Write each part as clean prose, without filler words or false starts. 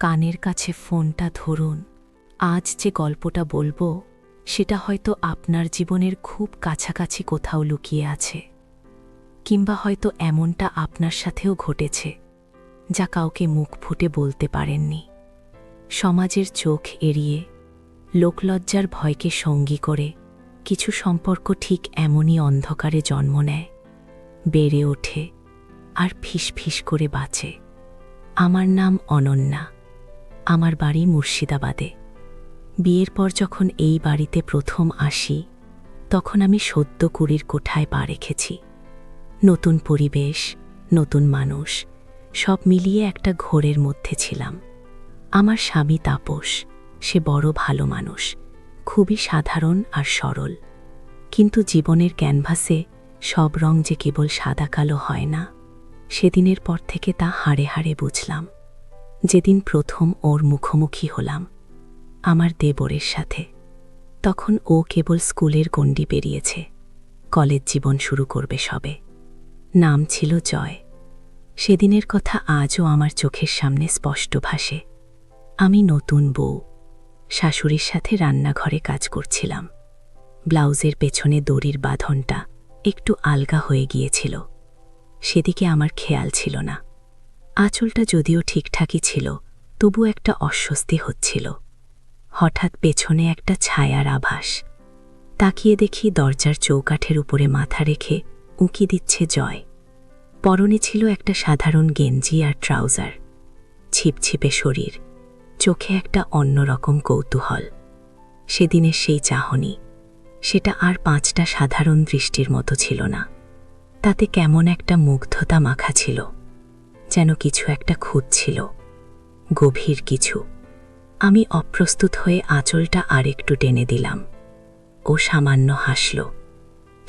কানের কাছে ফোনটা ধরুন। আজ যে গল্পটা বলবো সেটা হয়তো আপনার জীবনের খুব কাছাকাছি কোথাও লুকিয়ে আছে, কিংবা হয়তো এমনটা আপনার সাথেও ঘটেছে যা কাউকে মুখ ফুটে বলতে পারেননি। সমাজের চোখ এড়িয়ে, লোকলজ্জার ভয়কে সঙ্গী করে কিছু সম্পর্ক ঠিক এমনই অন্ধকারে জন্ম নেয়, বেড়ে ওঠে আর ফিসফিস করে বাঁচে। আমার নাম অনন্যা। আমার বাড়ি মুর্শিদাবাদে। বিয়ের পর যখন এই বাড়িতে প্রথম আসি, তখন আমি সদ্য 20 কোঠায় পা রেখেছি। নতুন পরিবেশ, নতুন মানুষ, সব মিলিয়ে একটা ঘোরের মধ্যে ছিলাম। আমার স্বামী তাপস, সে বড় ভালো মানুষ, খুবই সাধারণ আর সরল। কিন্তু জীবনের ক্যানভাসে সব রং যে কেবল সাদা কালো হয় না, সেদিনের পর থেকে তা হাড়ে হাড়ে বুঝলাম। যেদিন প্রথম ওর মুখোমুখি হলাম, আমার দেবরের সাথে, তখন ও কেবল স্কুলের গণ্ডি পেরিয়েছে, কলেজ জীবন শুরু করবে সবে। নাম ছিল জয়। সেদিনের কথা আজও আমার চোখের সামনে স্পষ্ট ভাসে। আমি নতুন বউ, শাশুড়ির সাথে রান্নাঘরে কাজ করছিলাম। ব্লাউজের পেছনে দড়ির বাঁধনটা একটু আলগা হয়ে গিয়েছিল, সেদিকে আমার খেয়াল ছিল না। আঁচলটা যদিও ঠিকঠাকই ছিল, তবু একটা অস্বস্তি হচ্ছিল। হঠাৎ পেছনে একটা ছায়ার আভাস। তাকিয়ে দেখি দরজার চৌকাঠের উপরে মাথা রেখে উঁকি দিচ্ছে জয়। পরনে ছিল একটা সাধারণ গেঞ্জি আর ট্রাউজার, ছিপছিপে শরীর, চোখে একটা অন্যরকম কৌতূহল। সেদিনের সেই চাহনি, সেটা আর 5টা সাধারণ দৃষ্টির মতো ছিল না। তাতে কেমন একটা মুগ্ধতা মাখা ছিল, যেন কিছু একটা খুঁজছিল, গভীর কিছু। আমি অপ্রস্তুত হয়ে আঁচলটা আরেকটু টেনে দিলাম। ও সামান্য হাসল।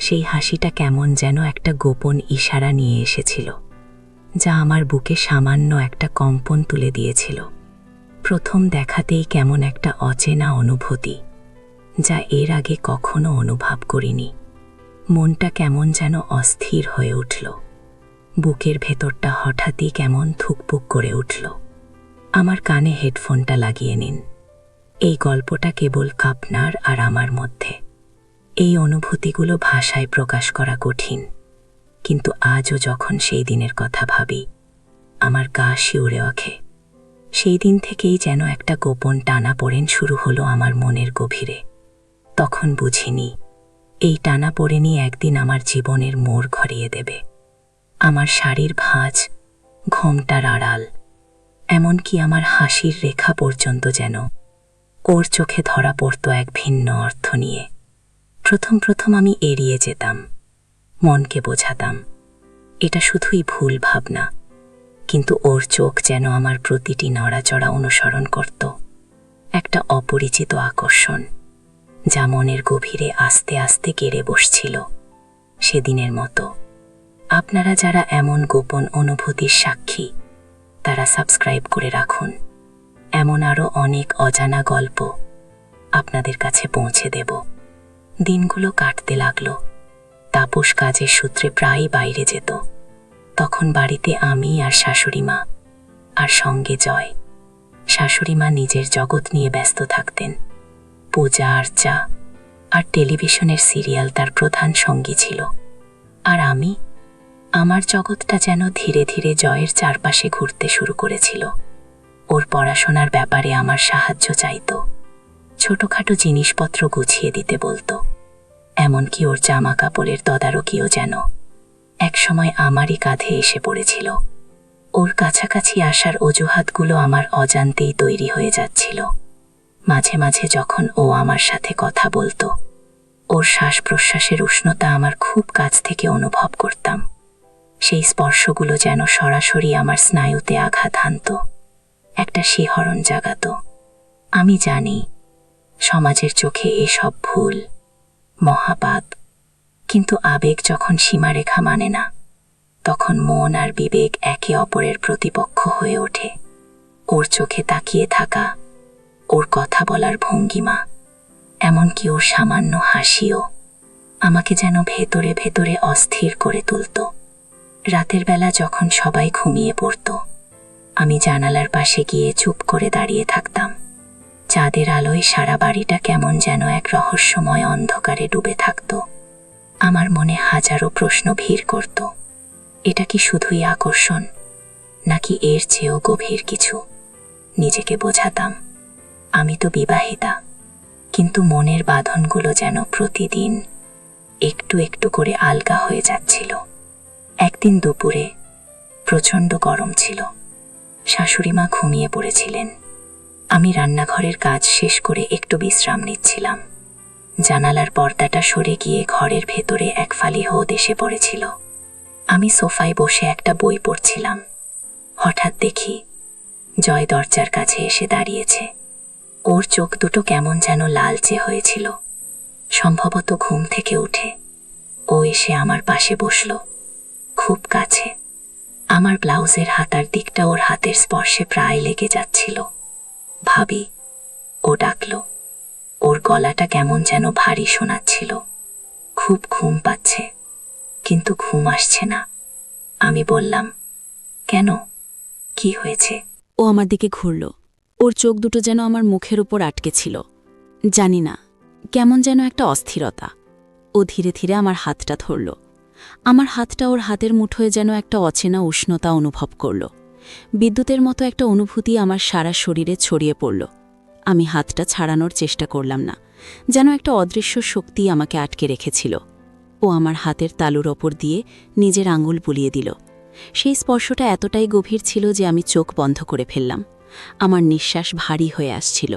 সেই হাসিটা কেমন যেন একটা গোপন ইশারা নিয়ে এসেছিল, যা আমার বুকে সামান্য একটা কম্পন তুলে দিয়েছিল। প্রথম দেখাতেই কেমন একটা অচেনা অনুভূতি, যা এর আগে কখনো অনুভব করিনি। মনটা কেমন যেন অস্থির হয়ে উঠল। বুকের ভেতরটা হঠাৎই কেমন থুকপুক করে উঠল। আমার কানে হেডফোনটা লাগিয়ে নিন। এই গল্পটা কেবল আপনার আর আমার মধ্যে। এই অনুভূতিগুলো ভাষায় প্রকাশ করা কঠিন, কিন্তু আজও যখন সেই দিনের কথা ভাবি, আমার গা শিউরে ওঠে। সেই দিন থেকেই যেন একটা গোপন টানাপোড়েন শুরু হলো আমার মনের গভীরে। তখন বুঝিনি এই টানাপোড়েনই একদিন আমার জীবনের মোড় ঘরিয়ে দেবে। আমার শাড়ির ভাঁজ, ঘোমটার আড়াল, এমনকি আমার হাসির রেখা পর্যন্ত যেন ওর চোখে ধরা পড়ত এক ভিন্ন অর্থ নিয়ে। প্রথম আমি এড়িয়ে যেতাম, মনকে বোঝাতাম এটা শুধুই ভুল ভাবনা, কিন্তু ওর চোখ যেন আমার প্রতিটি নড়াচড়া অনুসরণ করত। একটা অপরিচিত আকর্ষণ, যা মনের গভীরে আস্তে আস্তে কেড়ে বসছিল। সেদিনের মতো। আপনারা যারা এমন গোপন অনুভূতির সাক্ষী, তারা সাবস্ক্রাইব করে রাখুন। এমন আরও অনেক অজানা গল্প আপনাদের কাছে পৌঁছে দেব। দিনগুলো কাটতে লাগলো। তাপস কাজের সূত্রে প্রায়ই বাইরে যেত। তখন বাড়িতে আমি আর শাশুড়ি মা, আর সঙ্গে জয়। শাশুড়ি মা নিজের জগৎ নিয়ে ব্যস্ত থাকতেন। পূজা আর্চা আর টেলিভিশনের সিরিয়াল তার প্রধান সঙ্গী ছিল। আর আমার জগৎটা যেন ধীরে ধীরে জয়ের চারপাশে ঘুরতে শুরু করেছিল। ওর পড়াশোনার ব্যাপারে আমার সাহায্য চাইত, ছোটখাটো জিনিসপত্র গুছিয়ে দিতে বলতো। এমনকি ওর জামা কাপড়ের তদারকিও যেন একসময় আমারই কাঁধে এসে পড়েছিল। ওর কাছাকাছি আসার অজুহাতগুলো আমার অজান্তেই তৈরি হয়ে যাচ্ছিল। মাঝে মাঝে যখন ও আমার সাথে কথা বলতো, ওর শ্বাস প্রশ্বাসের উষ্ণতা আমার খুব কাছ থেকে অনুভব করতাম। সেই স্পর্শগুলো যেন সরাসরি আমার স্নায়ুতে আঘাত হানত, একটা শিহরণ জাগাত। আমি জানি সমাজের চোখে এসব ভুল, মহাপাপ, কিন্তু আবেগ যখন সীমারেখা মানে না, তখন মন আর বিবেক একে অপরের প্রতিপক্ষ হয়ে ওঠে। ওর চোখে তাকিয়ে থাকা, ওর কথা বলার ভঙ্গিমা, এমনকি ওর সামান্য হাসিও আমাকে যেন ভেতরে ভেতরে অস্থির করে তুলত। রাতের বেলা যখন সবাই ঘুমিয়ে পড়ত, আমি জানালার পাশে গিয়ে চুপ করে দাঁড়িয়ে থাকতাম। চাঁদের আলোয় সারা বাড়িটা কেমন যেন এক রহস্যময় অন্ধকারে ডুবে থাকত। আমার মনে হাজারো প্রশ্ন ভিড় করত। এটা কি শুধুই আকর্ষণ, নাকি এর চেয়েও গভীর কিছু? নিজেকে বোঝাতাম আমি তো বিবাহিতা, কিন্তু মনের বাঁধনগুলো যেন প্রতিদিন একটু একটু করে আলগা হয়ে যাচ্ছিল। একদিন দুপুরে প্রচণ্ড গরম ছিল। শাশুড়িমা ঘুমিয়ে পড়েছিলেন। আমি রান্নাঘরের কাজ শেষ করে একটু বিশ্রাম নিচ্ছিলাম। জানালার পর্দাটা সরে গিয়ে ঘরের ভেতরে এক ফালি রোদ এসে পড়েছিল। আমি সোফায় বসে একটা বই পড়ছিলাম। হঠাৎ দেখি জয় দরজার কাছে এসে দাঁড়িয়েছে। ওর চোখ দুটো কেমন যেন লালচে হয়েছিল। সম্ভবত ঘুম থেকে উঠে ও এসে আমার পাশে বসল, খুব কাছে। আমার ব্লাউজের হাতার দিকটা ওর হাতের স্পর্শে প্রায় লেগে যাচ্ছিল। ভাবি, ও ডাকল। ওর গলাটা কেমন যেন ভারী শোনাচ্ছিল। খুব ঘুম পাচ্ছে, কিন্তু ঘুম আসছে না। আমি বললাম, কেন, কি হয়েছে? ও আমার দিকে ঘুরল। ওর চোখ দুটো যেন আমার মুখের উপর আটকে ছিল। জানি না, কেমন যেন একটা অস্থিরতা। ও ধীরে ধীরে আমার হাতটা ধরল। আমার হাতটা ওর হাতের মুঠোয় যেন একটা অচেনা উষ্ণতা অনুভব করল। বিদ্যুতের মতো একটা অনুভূতি আমার সারা শরীরে ছড়িয়ে পড়ল। আমি হাতটা ছাড়ানোর চেষ্টা করলাম না, যেন একটা অদৃশ্য শক্তি আমাকে আটকে রেখেছিল। ও আমার হাতের তালুর ওপর দিয়ে নিজের আঙুল বুলিয়ে দিল। সেই স্পর্শটা এতটাই গভীর ছিল যে আমি চোখ বন্ধ করে ফেললাম। আমার নিঃশ্বাস ভারী হয়ে আসছিল।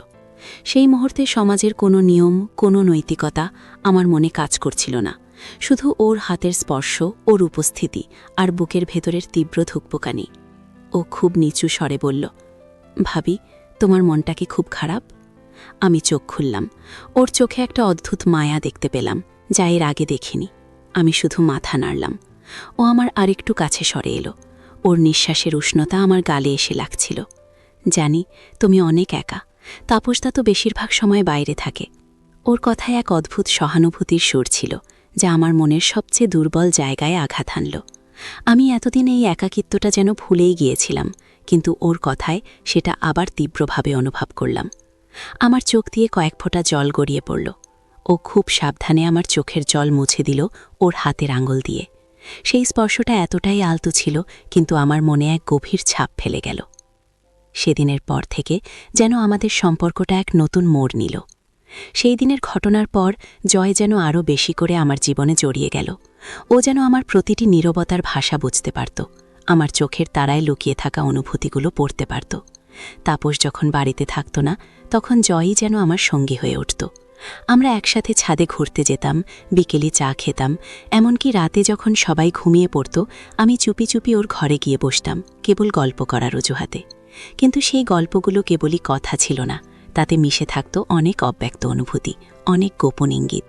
সেই মুহূর্তে সমাজের কোনো নিয়ম, কোনো নৈতিকতা আমার মনে কাজ করছিল না। শুধু ওর হাতের স্পর্শ, ওর উপস্থিতি আর বুকের ভেতরের তীব্র ধুকপুকানি। ও খুব নিচু স্বরে বলল, ভাবি, তোমার মনটা কি খুব খারাপ? আমি চোখ খুললাম। ওর চোখে একটা অদ্ভুত মায়া দেখতে পেলাম, যা এর আগে দেখিনি। আমি শুধু মাথা নাড়লাম। ও আমার আরেকটু কাছে সরে এলো। ওর নিঃশ্বাসের উষ্ণতা আমার গালে এসে লাগছিল। জানি তুমি অনেক একা। তাপসদা তো বেশিরভাগ সময় বাইরে থাকে। ওর কথায় এক অদ্ভুত সহানুভূতির সুর ছিল, যা আমার মনের সবচেয়ে দুর্বল জায়গায় আঘাত হানল। আমি এতদিন এই একাকিত্বটা যেন ভুলেই গিয়েছিলাম, কিন্তু ওর কথায় সেটা আবার তীব্রভাবে অনুভব করলাম। আমার চোখ দিয়ে কয়েক ফোঁটা জল গড়িয়ে পড়ল। ও খুব সাবধানে আমার চোখের জল মুছে দিল ওর হাতের আঙুল দিয়ে। সেই স্পর্শটা এতটাই আলতো ছিল, কিন্তু আমার মনে এক গভীর ছাপ ফেলে গেল। সেদিনের পর থেকে যেন আমাদের সম্পর্কটা এক নতুন মোড় নিল। সেই দিনের ঘটনার পর জয় যেন আরও বেশি করে আমার জীবনে জড়িয়ে গেল। ও যেন আমার প্রতিটি নীরবতার ভাষা বুঝতে পারত, আমার চোখের তারায় লুকিয়ে থাকা অনুভূতিগুলো পড়তে পারত। তাপস যখন বাড়িতে থাকত না, তখন জয়ই যেন আমার সঙ্গী হয়ে উঠত। আমরা একসাথে ছাদে ঘুরতে যেতাম, বিকেলে চা খেতাম। এমনকি রাতে যখন সবাই ঘুমিয়ে পড়ত, আমি চুপি চুপি ওর ঘরে গিয়ে বসতাম, কেবল গল্প করার অজুহাতে। কিন্তু সেই গল্পগুলো কেবলই কথা ছিল না, তাতে মিশে থাকত অনেক অব্যক্ত অনুভূতি, অনেক গোপন ইঙ্গিত।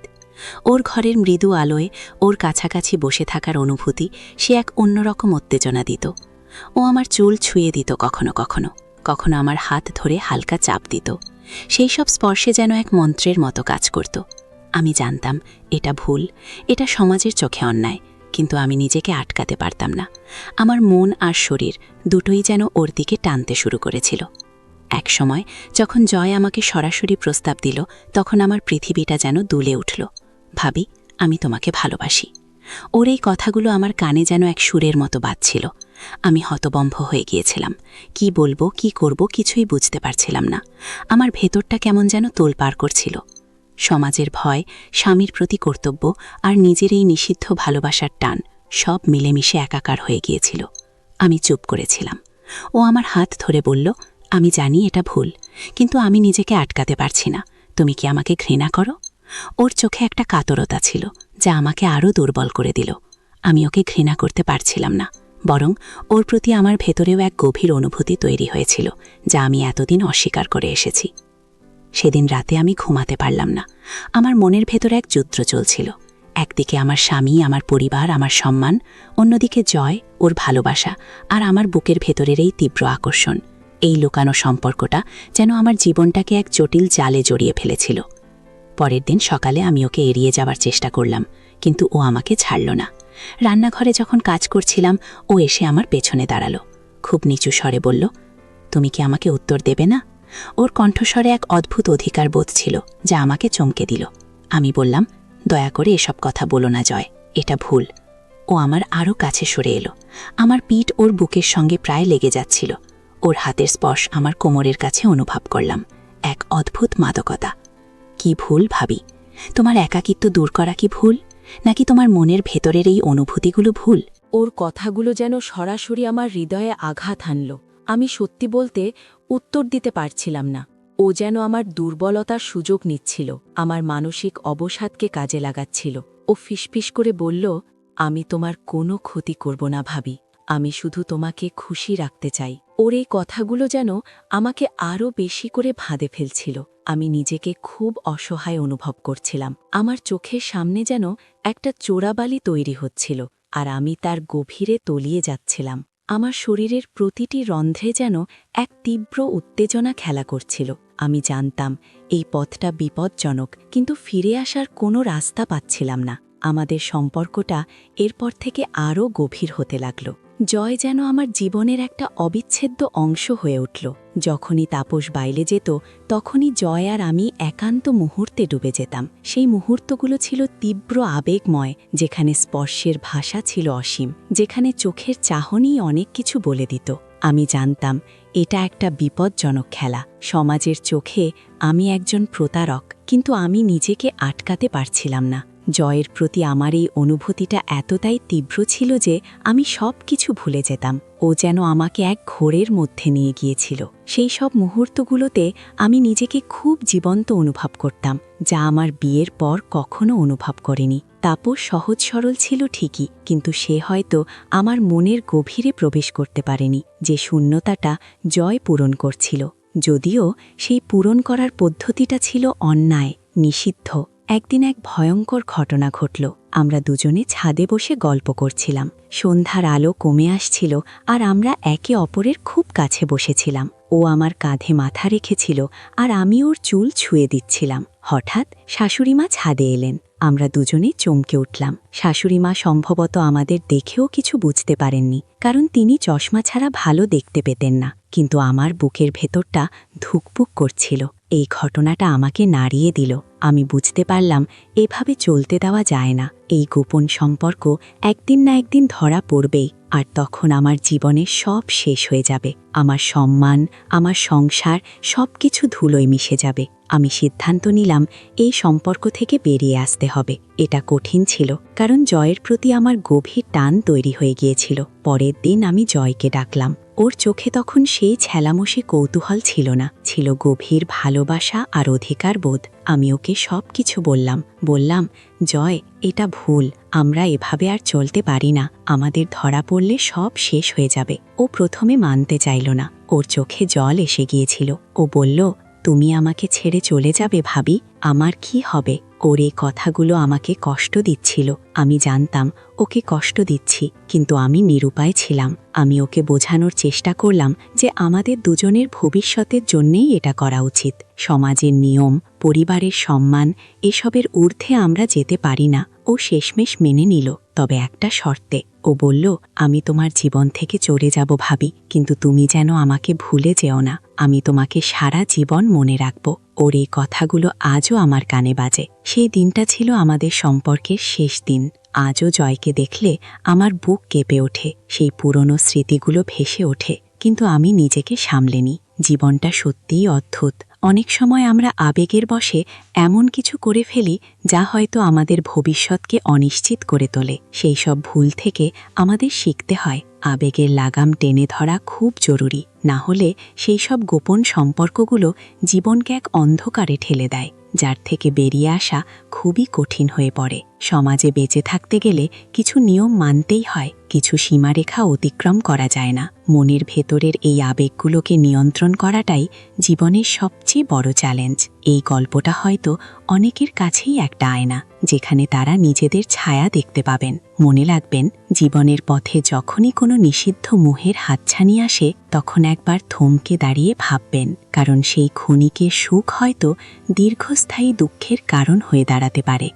ওর ঘরের মৃদু আলোয় ওর কাছাকাছি বসে থাকার অনুভূতি সে এক অন্যরকম উত্তেজনা দিত। ও আমার চুল ছুঁয়ে দিত কখনো কখনো, কখনো আমার হাত ধরে হালকা চাপ দিত। সেই সব স্পর্শে যেন এক মন্ত্রের মতো কাজ করত। আমি জানতাম এটা ভুল, এটা সমাজের চোখে অন্যায়, কিন্তু আমি নিজেকে আটকাতে পারতাম না। আমার মন আর শরীর দুটোই যেন ওর দিকে টানতে শুরু করেছিল। এক সময় যখন জয় আমাকে সরাসরি প্রস্তাব দিল, তখন আমার পৃথিবীটা যেন দুলে উঠল। ভাবি, আমি তোমাকে ভালোবাসি। ওর এই কথাগুলো আমার কানে যেন এক সুরের মতো বাজছিল। আমি হতবম্ব হয়ে গিয়েছিলাম। কি বলবো, কি করব, কিছুই বুঝতে পারছিলাম না। আমার ভেতরটা কেমন যেন তোলপাড় করছিল। সমাজের ভয়, স্বামীর প্রতি কর্তব্য আর নিজের এই নিষিদ্ধ ভালোবাসার টান সব মিলেমিশে একাকার হয়ে গিয়েছিল। আমি চুপ করেছিলাম। ও আমার হাত ধরে বলল, আমি জানি এটা ভুল, কিন্তু আমি নিজেকে আটকাতে পারছি না। তুমি কি আমাকে ঘৃণা করো? ওর চোখে একটা কাতরতা ছিল, যা আমাকে আরও দুর্বল করে দিল। আমি ওকে ঘৃণা করতে পারছিলাম না, বরং ওর প্রতি আমার ভেতরেও এক গভীর অনুভূতি তৈরি হয়েছিল, যা আমি এতদিন অস্বীকার করে এসেছি। সেদিন রাতে আমি ঘুমাতে পারলাম না। আমার মনের ভেতরে এক যুদ্ধ চলছিল। একদিকে আমার স্বামী, আমার পরিবার, আমার সম্মান, অন্যদিকে জয়, ওর ভালোবাসা আর আমার বুকের ভেতরের এই তীব্র আকর্ষণ। এই লুকানো সম্পর্কটা যেন আমার জীবনটাকে এক জটিল জালে জড়িয়ে ফেলেছিল। পরের দিন সকালে আমি ওকে এড়িয়ে যাওয়ার চেষ্টা করলাম, কিন্তু ও আমাকে ছাড়ল না। রান্নাঘরে যখন কাজ করছিলাম, ও এসে আমার পেছনে দাঁড়ালো। খুব নিচু স্বরে বলল, তুমি কি আমাকে উত্তর দেবে না? ওর কণ্ঠস্বরে এক অদ্ভুত অধিকার বোধ ছিল, যা আমাকে চমকে দিল। আমি বললাম, দয়া করে এসব কথা বলো না জয়, এটা ভুল। ও আমার আরও কাছে সরে এলো। আমার পিঠ ওর বুকের সঙ্গে প্রায় লেগে যাচ্ছিল। ওর হাতের স্পর্শ আমার কোমরের কাছে অনুভব করলাম, এক অদ্ভুত মাদকতা। কি ভুল ভাবি? তোমার একাকিত্ব দূর করা কি ভুল, নাকি তোমার মনের ভেতরের এই অনুভূতিগুলো ভুল? ওর কথাগুলো যেন সরাসরি আমার হৃদয়ে আঘাত হানল। আমি সত্যি বলতে উত্তর দিতে পারছিলাম না। ও যেন আমার দুর্বলতার সুযোগ নিচ্ছিল, আমার মানসিক অবসাদকে কাজে লাগাচ্ছিল। ও ফিসফিস করে বলল, আমি তোমার কোনো ক্ষতি করব না ভাবি, আমি শুধু তোমাকে খুশি রাখতে চাই। ওর এই কথাগুলো যেন আমাকে আরও বেশি করে ভাঁদে ফেলছিল। আমি নিজেকে খুব অসহায় অনুভব করছিলাম। আমার চোখের সামনে যেন একটা চোরাবালি তৈরি হচ্ছিল, আর আমি তার গভীরে তলিয়ে যাচ্ছিলাম। আমার শরীরের প্রতিটি রন্ধ্রে যেন এক তীব্র উত্তেজনা খেলা করছিল। আমি জানতাম এই পথটা বিপজ্জনক, কিন্তু ফিরে আসার কোনো রাস্তা পাচ্ছিলাম না। আমাদের সম্পর্কটা এরপর থেকে আরও গভীর হতে লাগল। জয় যেন আমার জীবনের একটা অবিচ্ছেদ্য অংশ হয়ে উঠল। যখনই তাপস বাইরে যেত, তখনই জয় আর আমি একান্ত মুহূর্তে ডুবে যেতাম। সেই মুহূর্তগুলো ছিল তীব্র আবেগময়, যেখানে স্পর্শের ভাষা ছিল অসীম, যেখানে চোখের চাহনি অনেক কিছু বলে দিত। আমি জানতাম এটা একটা বিপজ্জনক খেলা। সমাজের চোখে আমি একজন প্রতারক, কিন্তু আমি নিজেকে আটকাতে পারছিলাম না। জয়ের প্রতি আমার এই অনুভূতিটা এতটাই তীব্র ছিল যে আমি সব কিছু ভুলে যেতাম। ও যেন আমাকে এক ঘোরের মধ্যে নিয়ে গিয়েছিল। সেই সব মুহূর্তগুলোতে আমি নিজেকে খুব জীবন্ত অনুভব করতাম, যা আমার বিয়ের পর কখনো অনুভব করেনি। তাপস সহজ সরল ছিল ঠিকই, কিন্তু সে হয়তো আমার মনের গভীরে প্রবেশ করতে পারেনি, যে শূন্যতাটা জয় পূরণ করছিল। যদিও সেই পূরণ করার পদ্ধতিটা ছিল অন্যায়, নিষিদ্ধ। একদিন এক ভয়ঙ্কর ঘটনা ঘটল। আমরা দুজনে ছাদে বসে গল্প করছিলাম। সন্ধ্যার আলো কমে আসছিল, আর আমরা একে অপরের খুব কাছে বসেছিলাম। ও আমার কাঁধে মাথা রেখেছিল, আর আমি ওর চুল ছুঁয়ে দিচ্ছিলাম। হঠাৎ শাশুড়িমা ছাদে এলেন। আমরা দুজনে চমকে উঠলাম। শাশুড়িমা সম্ভবত আমাদের দেখেও কিছু বুঝতে পারেননি, কারণ তিনি চশমা ছাড়া ভালো দেখতে পেতেন না। কিন্তু আমার বুকের ভেতরটা ধুকপুক করছিল। এই ঘটনাটা আমাকে নাড়িয়ে দিল। আমি বুঝতে পারলাম এভাবে চলতে দেওয়া যায় না। এই গোপন সম্পর্ক একদিন না একদিন ধরা পড়বেই, আর তখন আমার জীবনে সব শেষ হয়ে যাবে। আমার সম্মান, আমার সংসার, সবকিছু ধুলোয় মিশে যাবে। আমি সিদ্ধান্ত নিলাম এই সম্পর্ক থেকে বেরিয়ে আসতে হবে। এটা কঠিন ছিল, কারণ জয়ের প্রতি আমার গভীর টান তৈরি হয়ে গিয়েছিল। পরের দিন আমি জয়কে ডাকলাম। ওর চোখে তখন সেই ছেলামশি কৌতূহল ছিল না, ছিল গভীর ভালোবাসা আর অধিকার বোধ। আমি ওকে সব কিছু বললাম, জয়, এটা ভুল, আমরা এভাবে আর চলতে পারি না। আমাদের ধরা পড়লে সব শেষ হয়ে যাবে। ও প্রথমে মানতে চাইল না, ওর চোখে জল এসে গিয়েছিল। ও বলল, তুমি আমাকে ছেড়ে চলে যাবে ভাবি? আমার কি হবে? ওর এই কথাগুলো আমাকে কষ্ট দিচ্ছিল। আমি জানতাম ওকে কষ্ট দিচ্ছি, কিন্তু আমি নিরুপায় ছিলাম। আমি ওকে বোঝানোর চেষ্টা করলাম যে আমাদের দুজনের ভবিষ্যতের জন্যেই এটা করা উচিত। সমাজের নিয়ম, পরিবারের সম্মান, এসবের ঊর্ধ্বে আমরা যেতে পারি না। ও শেষমেশ মেনে নিল, তবে একটা শর্তে। ও বলল, আমি তোমার জীবন থেকে চলে যাব ভাবি, কিন্তু তুমি যেন আমাকে ভুলে যেও না। আমি তোমাকে সারা জীবন মনে রাখব। ওর এই কথাগুলো আজও আমার কানে বাজে। সেই দিনটা ছিল আমাদের সম্পর্কের শেষ দিন। আজও জয়কে দেখলে আমার বুক কেঁপে ওঠে, সেই পুরনো স্মৃতিগুলো ভেসে ওঠে। কিন্তু আমি নিজেকে সামলে নিই। জীবনটা সত্যিই অদ্ভুত। অনেক সময় আমরা আবেগের বশে এমন কিছু করে ফেলি যা হয়তো আমাদের ভবিষ্যৎকে অনিশ্চিত করে তোলে। সেই সব ভুল থেকে আমাদের শিখতে হয়। আবেগের লাগাম টেনে ধরা খুব জরুরি, না হলে সেই সব গোপন সম্পর্কগুলো জীবনকে এক অন্ধকারে ঠেলে দেয়, যার থেকে বেরিয়ে আসা খুবই কঠিন হয়ে পড়ে। সমাজে বেঁচে থাকতে গেলে কিছু নিয়ম মানতেই হয়, কিছু সীমারেখা অতিক্রম করা যায় না। মনের ভেতরের এই আবেগগুলোকে নিয়ন্ত্রণ করাটাই জীবনের সবচেয়ে বড় চ্যালেঞ্জ। এই গল্পটা হয়তো অনেকের কাছেই একটা আয়না, যেখানে তারা নিজেদের ছায়া দেখতে পাবেন। মনে রাখবেন, জীবনের পথে যখনই কোনো নিষিদ্ধ মোহের হাতছানি আসে, তখন একবার থমকে দাঁড়িয়ে ভাববেন, কারণ সেই ক্ষণিকের সুখ হয়তো দীর্ঘস্থায়ী দুঃখের কারণ হয়ে দাঁড়াতে পারে।